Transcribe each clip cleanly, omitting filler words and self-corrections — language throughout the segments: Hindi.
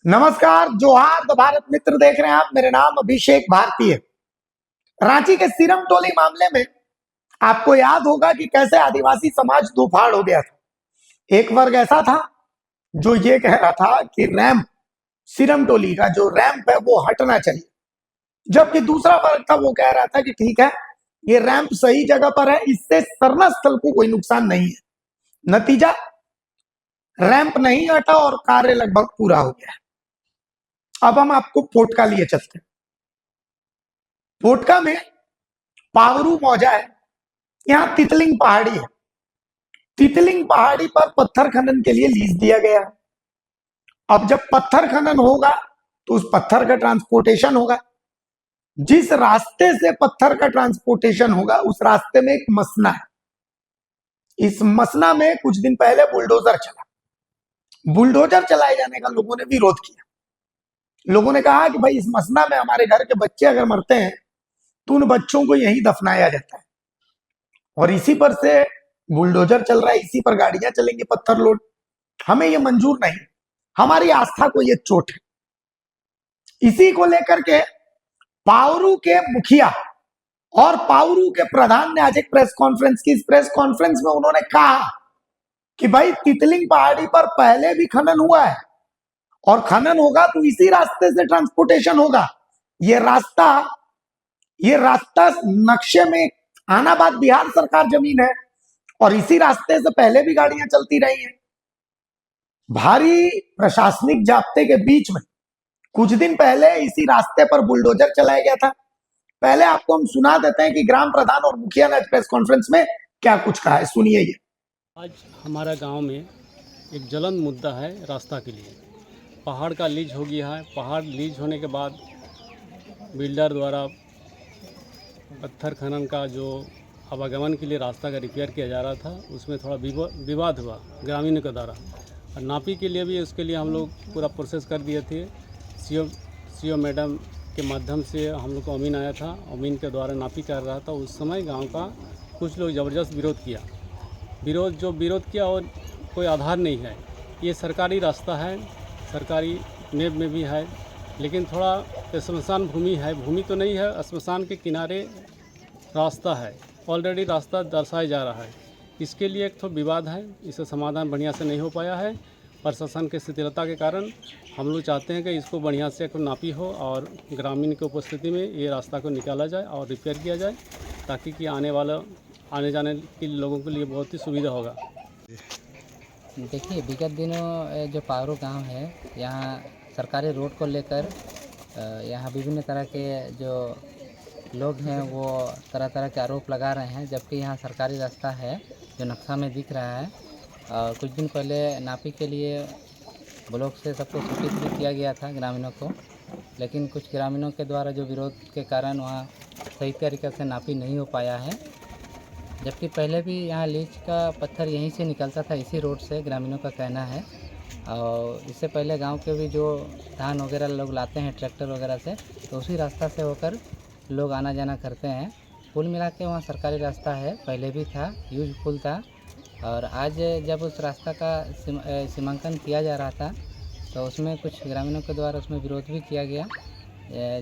नमस्कार, जोहार भारत मित्र देख रहे हैं आप। मेरे नाम अभिषेक भारती है। रांची के सीरम टोली मामले में आपको याद होगा कि कैसे आदिवासी समाज दो फाड़ हो गया था। एक वर्ग ऐसा था जो ये कह रहा था कि रैंप, सीरम टोली का जो रैंप है वो हटना चाहिए, जबकि दूसरा वर्ग था वो कह रहा था कि ठीक है, ये रैंप सही जगह पर है, इससे सरना स्थल को कोई नुकसान नहीं है। नतीजा, रैंप नहीं हटा और कार्य लगभग पूरा हो गया। अब हम आपको पोटका लिए चलते हैं। पोटका में पावरू मौजा है। यहाँ तितलिंग पहाड़ी है। तितलिंग पहाड़ी पर पत्थर खनन के लिए लीज दिया गया। अब जब पत्थर खनन होगा तो उस पत्थर का ट्रांसपोर्टेशन होगा। जिस रास्ते से पत्थर का ट्रांसपोर्टेशन होगा उस रास्ते में एक मसना है। इस मसना में कुछ दिन पहले बुलडोजर चला। बुलडोजर चलाए जाने का लोगों ने विरोध किया। लोगों ने कहा कि भाई, इस मसना में हमारे घर के बच्चे अगर मरते हैं तो उन बच्चों को यहीं दफनाया जाता है, और इसी पर से बुलडोजर चल रहा है, इसी पर गाड़ियां चलेंगी पत्थर लोड। हमें ये मंजूर नहीं, हमारी आस्था को ये चोट है। इसी को लेकर के पावरू के मुखिया और पावरू के प्रधान ने आज एक प्रेस कॉन्फ्रेंस की। इस प्रेस कॉन्फ्रेंस में उन्होंने कहा कि भाई, तितलिंग पहाड़ी पर पहले भी खनन हुआ है और खनन होगा तो इसी रास्ते से ट्रांसपोर्टेशन होगा। ये रास्ता नक्शे में आनाबाद बिहार सरकार जमीन है और इसी रास्ते से पहले भी गाड़ियां चलती रही हैं। भारी प्रशासनिक जाब्ते के बीच में कुछ दिन पहले इसी रास्ते पर बुलडोजर चलाया गया था। पहले आपको हम सुना देते हैं कि ग्राम प्रधान और मुखिया ने प्रेस कॉन्फ्रेंस में क्या कुछ कहा है, सुनिए ये। आज हमारा गांव में एक ज्वलंत मुद्दा है रास्ता के लिए। पहाड़ का लीज हो गया है। पहाड़ लीज होने के बाद बिल्डर द्वारा पत्थर खनन का जो आवागमन के लिए रास्ता का रिपेयर किया जा रहा था, उसमें थोड़ा विवाद हुआ ग्रामीणों के द्वारा। और नापी के लिए भी उसके लिए हम लोग पूरा प्रोसेस कर दिए थे। सीओ मैडम के माध्यम से हम लोग को अमीन आया था। अमीन के द्वारा नापी कर रहा था। उस समय गांव का कुछ लोग ज़बरदस्त विरोध किया। विरोध किया और कोई आधार नहीं है। ये सरकारी रास्ता है, सरकारी नेब में भी है, लेकिन थोड़ा श्मशान भूमि है। भूमि तो नहीं है, श्मशान के किनारे रास्ता है। ऑलरेडी रास्ता दर्शाया जा रहा है। इसके लिए एक तो विवाद है, इसका समाधान बढ़िया से नहीं हो पाया है। प्रशासन के शिथिलता के कारण हम लोग चाहते हैं कि इसको बढ़िया से एक नापी हो और ग्रामीण की उपस्थिति में ये रास्ता को निकाला जाए और रिपेयर किया जाए, ताकि कि आने जाने के लोगों के लिए बहुत ही सुविधा होगा। देखिए, विगत दिनों जो पावरू गांव है, यहाँ सरकारी रोड को लेकर यहाँ विभिन्न तरह के जो लोग हैं वो तरह तरह के आरोप लगा रहे हैं, जबकि यहाँ सरकारी रास्ता है जो नक्शा में दिख रहा है। और कुछ दिन पहले नापी के लिए ब्लॉक से सबको सूचित भी किया गया था ग्रामीणों को, लेकिन कुछ ग्रामीणों के द्वारा जो विरोध के कारण वहाँ सही तरीके से नापी नहीं हो पाया है। जबकि पहले भी यहाँ लीच का पत्थर यहीं से निकलता था, इसी रोड से, ग्रामीणों का कहना है। और इससे पहले गांव के भी जो धान वगैरह लोग लाते हैं ट्रैक्टर वगैरह से, तो उसी रास्ता से होकर लोग आना जाना करते हैं। कुल मिला के वहाँ सरकारी रास्ता है, पहले भी था, यूजफुल था। और आज जब उस रास्ता का सीमांकन किया जा रहा था तो उसमें कुछ ग्रामीणों के द्वारा उसमें विरोध भी किया गया,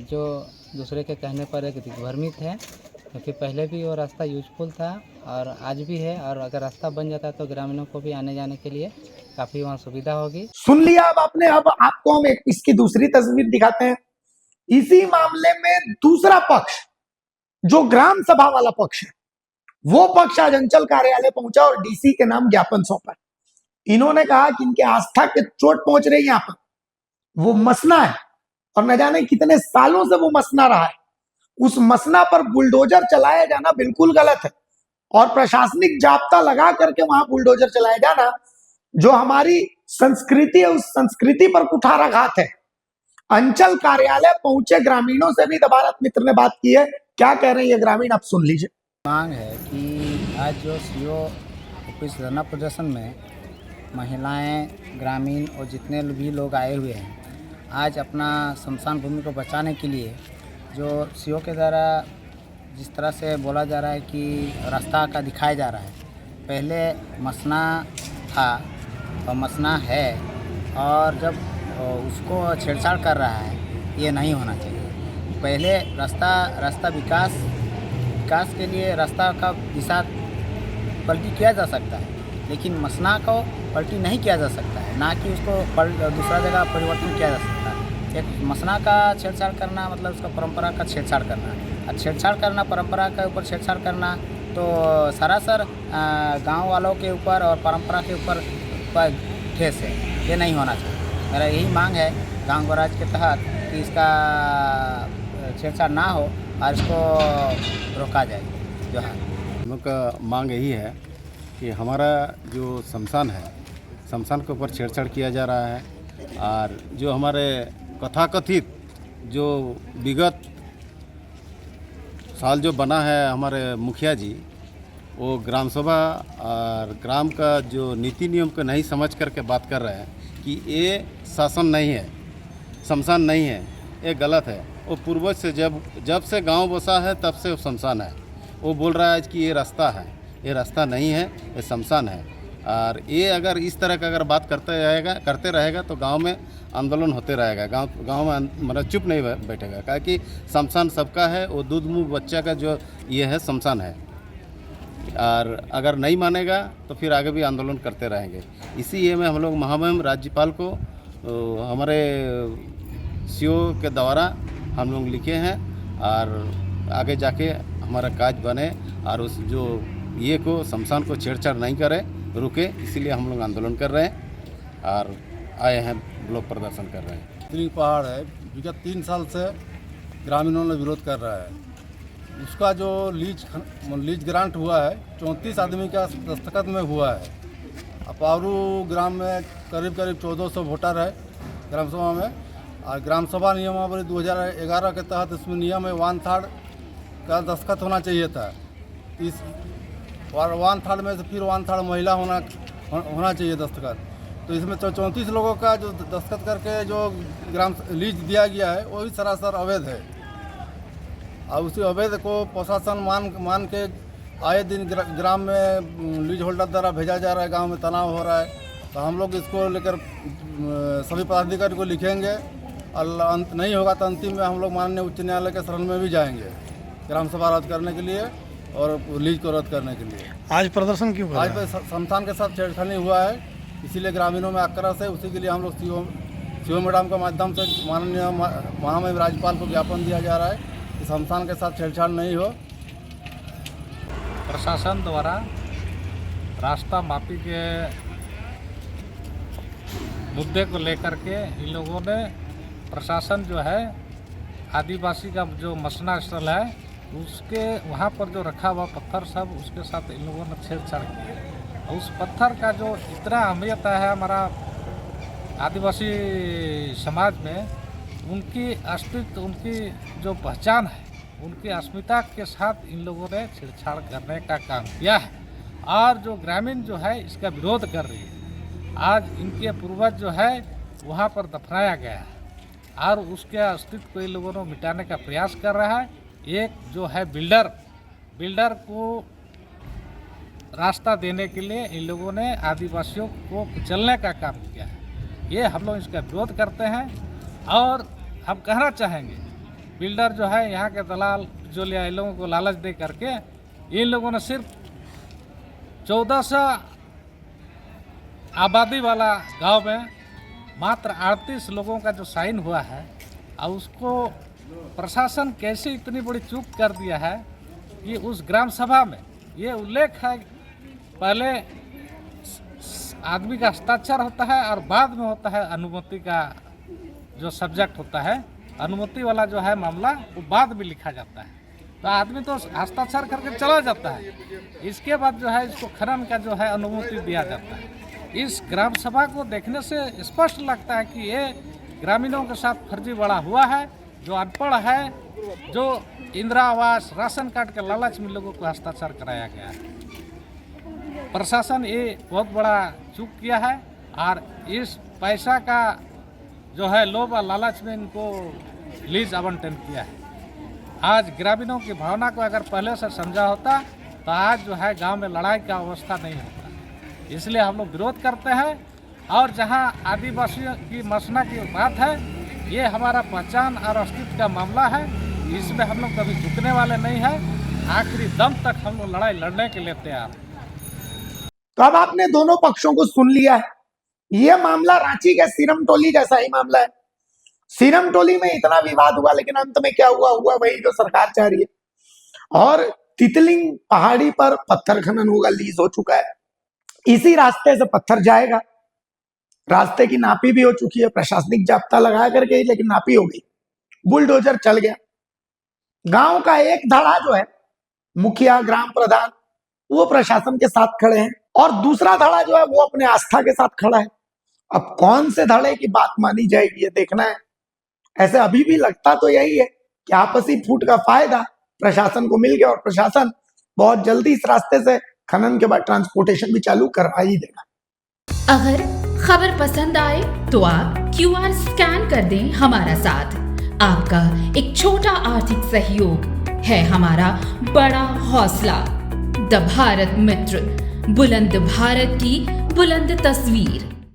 जो दूसरे के कहने पर एक दिग्भ्रमित है, क्योंकि पहले भी वो रास्ता यूजफुल था और आज भी है। और अगर रास्ता बन जाता तो ग्रामीणों को भी आने जाने के लिए काफ़ी वहाँ सुविधा होगी। सुन लिया अब आपने। अब आपको हम एक इसकी दूसरी तस्वीर दिखाते हैं। इसी मामले में दूसरा पक्ष, जो ग्राम सभा वाला पक्ष है, वो पक्ष आज अंचल कार्यालय पहुंचा और डीसी के नाम ज्ञापन सौंपा। इन्होंने कहा कि इनके आस्था के चोट पहुंच रही है यहाँ पर। वो मसना है और न जाने कितने सालों से वो मसना रहा है। उस मसना पर बुलडोजर चलाया जाना बिल्कुल गलत है, और प्रशासनिक जाब्ता लगा करके वहां बुलडोजर चलाया जाना जो हमारी संस्कृति है, उस संस्कृति पर कुठाराघात है। अंचल कार्यालय पहुंचे ग्रामीणों से भी भारत मित्र ने बात की है। क्या कह रहे हैं ये ग्रामीण, आप सुन लीजिए। मांग है कि आज जो सीओ ऑफिस धरना प्रदर्शन में महिलाएं, ग्रामीण और जितने भी लोग आए हुए हैं, आज अपना शमशान भूमि को बचाने के लिए जो सीओ के द्वारा जिस तरह से बोला जा रहा है कि रास्ता का दिखाया जा रहा है, पहले मसना था और मसना है, और जब उसको छेड़छाड़ कर रहा है, ये नहीं होना चाहिए। पहले रास्ता विकास के लिए रास्ता का दिशा पलटी किया जा सकता है, लेकिन मसना को पलटी नहीं किया जा सकता है, ना कि उसको दूसरा जगह परिवर्तन किया जा सकता है। एक मसना का छेड़छाड़ करना मतलब उसका परंपरा का छेड़छाड़ करना, और छेड़छाड़ करना परंपरा के ऊपर छेड़छाड़ करना तो सरासर गांव वालों के ऊपर और परंपरा के ऊपर ठेस है। ये नहीं होना चाहिए। मेरा यही मांग है गांव राज के तहत कि इसका छेड़छाड़ ना हो और इसको रोका जाए। जो है हम लोग का मांग यही है कि हमारा जो शमशान है, शमशान के ऊपर छेड़छाड़ किया जा रहा है, और जो हमारे कथाकथित जो विगत साल जो बना है हमारे मुखिया जी, वो ग्राम सभा और ग्राम का जो नीति नियम को नहीं समझ करके बात कर रहे हैं कि ये शासन नहीं है, शमशान नहीं है, ये गलत है। वो पूर्वज से जब से गांव बसा है तब से वो शमशान है। वो बोल रहा है कि ये रास्ता है, ये रास्ता नहीं है, ये शमशान है। और ये अगर इस तरह का अगर बात करते रहेगा तो गांव में आंदोलन होते रहेगा, गांव में मतलब चुप नहीं बैठेगा, क्या कि शमशान सबका है, वो दूध मुँह बच्चा का जो ये है शमशान है। और अगर नहीं मानेगा तो फिर आगे भी आंदोलन करते रहेंगे। इसी में हम लोग महामहिम राज्यपाल को हमारे सीओ के द्वारा हम लोग लिखे हैं, और आगे जाके हमारा काज बने और उस जो ये को शमशान को छेड़छाड़ नहीं करे, रुके, इसीलिए हम लोग आंदोलन कर रहे हैं और आए हैं, ब्लॉक प्रदर्शन कर रहे हैं। तीन पहाड़ है, विगत 3 साल से ग्रामीणों ने विरोध कर रहा है। उसका जो लीज ग्रांट हुआ है 34 आदमी का दस्तखत में हुआ है। अपारू ग्राम में करीब 1400 वोटर है ग्राम सभा में, और ग्राम सभा नियमावली 2011 के तहत इसमें नियम है 1/3 का दस्तखत होना चाहिए था। इस 1/3 में से फिर 1/3 महिला होना चाहिए दस्तखत। तो इसमें 34 लोगों का जो दस्तखत करके जो ग्राम लीज दिया गया है वही सरासर अवैध है, और उसी अवैध को प्रशासन मान के आए दिन ग्राम में लीज होल्डर द्वारा भेजा जा रहा है, गांव में तनाव हो रहा है। तो हम लोग इसको लेकर सभी पदाधिकारी को लिखेंगे, और अंत नहीं होगा तो अंतिम में हम लोग माननीय उच्च न्यायालय के शरण में भी जाएंगे ग्राम सभा रद्द करने के लिए और लीज को रद्द करने के लिए। आज प्रदर्शन क्यों कर आज रहे हैं? शमशान के साथ छेड़खानी हुआ है, इसीलिए ग्रामीणों में आक्रोश है। उसी के लिए हम लोग सीओ मैडम के माध्यम से माननीय महामहिम राज्यपाल को ज्ञापन दिया जा रहा है कि शमशान के साथ छेड़छाड़ नहीं हो। प्रशासन द्वारा रास्ता मापी के मुद्दे को लेकर के इन लोगों ने, प्रशासन जो है आदिवासी का जो मसना स्थल है उसके वहाँ पर जो रखा हुआ पत्थर सब, उसके साथ इन लोगों ने छेड़छाड़ की। उस पत्थर का जो इतना अहमियत है हमारा आदिवासी समाज में, उनकी अस्तित्व, उनकी जो पहचान है, उनकी अस्मिता के साथ इन लोगों ने छेड़छाड़ करने का काम किया है। और जो ग्रामीण जो है इसका विरोध कर रही है। आज इनके पूर्वज जो है वहाँ पर दफनाया गया है, और उसके अस्तित्व को इन लोगों ने मिटाने का प्रयास कर रहा है। एक जो है बिल्डर को रास्ता देने के लिए इन लोगों ने आदिवासियों को कुचलने का काम किया है। ये हम लोग इसका विरोध करते हैं, और हम कहना चाहेंगे बिल्डर जो है यहाँ के दलाल जो लिया, इन लोगों को लालच दे करके इन लोगों ने सिर्फ 1400 आबादी वाला गांव में मात्र 38 लोगों का जो साइन हुआ है, और उसको प्रशासन कैसे इतनी बड़ी चूक कर दिया है कि उस ग्राम सभा में ये उल्लेख है पहले आदमी का हस्ताक्षर होता है और बाद में होता है अनुमति का जो सब्जेक्ट होता है, अनुमति वाला जो है मामला वो बाद में लिखा जाता है। तो आदमी तो हस्ताक्षर करके चला जाता है, इसके बाद जो है इसको खनन का जो है अनुमति दिया जाता है। इस ग्राम सभा को देखने से स्पष्ट लगता है कि ये ग्रामीणों के साथ फर्जी बड़ा हुआ है। जो अनपढ़ है, जो इंदिरा आवास राशन कार्ड के लालच में लोगों को हस्ताक्षर कराया गया है। प्रशासन ये बहुत बड़ा चूक किया है, और इस पैसा का जो है लोभ और लालच में इनको लीज आवंटन किया है। आज ग्रामीणों की भावना को अगर पहले से समझा होता तो आज जो है गांव में लड़ाई का अवस्था नहीं होता। इसलिए हम लोग विरोध करते हैं, और जहाँ आदिवासियों की मसना की बात है, ये हमारा पहचान और अस्तित्व का मामला है। इसमें हम लोग कभी झुकने वाले नहीं हैं। आखिरी दम तक हम लोग लड़ाई लड़ने के लिए तैयार हैं। तो अब आपने दोनों पक्षों को सुन लिया है। यह मामला रांची के सीरम टोली जैसा ही मामला है। सीरम टोली में इतना विवाद हुआ, लेकिन अंत में क्या हुआ वही जो सरकार चाह रही है। और तितलिंग पहाड़ी पर पत्थर खनन होगा, लीज हो चुका है। इसी रास्ते से पत्थर जाएगा। रास्ते की नापी भी हो चुकी है, प्रशासनिक जाब्ता लगा करके ही, लेकिन नापी हो गई, बुलडोजर चल गया। गांव का एक धड़ा जो है, मुखिया ग्राम प्रधान, वो प्रशासन के साथ खड़े हैं, और दूसरा धड़ा जो है वो अपने आस्था के साथ खड़ा है। अब कौन से धड़े की बात मानी जाएगी ये देखना है। ऐसे अभी भी लगता तो यही है कि आपसी फूट का फायदा प्रशासन को मिल गया और प्रशासन बहुत जल्दी इस रास्ते से खनन के बाद ट्रांसपोर्टेशन भी चालू करवा ही देगा। अगर खबर पसंद आए तो आप QR स्कैन कर दें हमारा साथ। आपका एक छोटा आर्थिक सहयोग है हमारा बड़ा हौसला। द भारत मित्र, बुलंद भारत की बुलंद तस्वीर।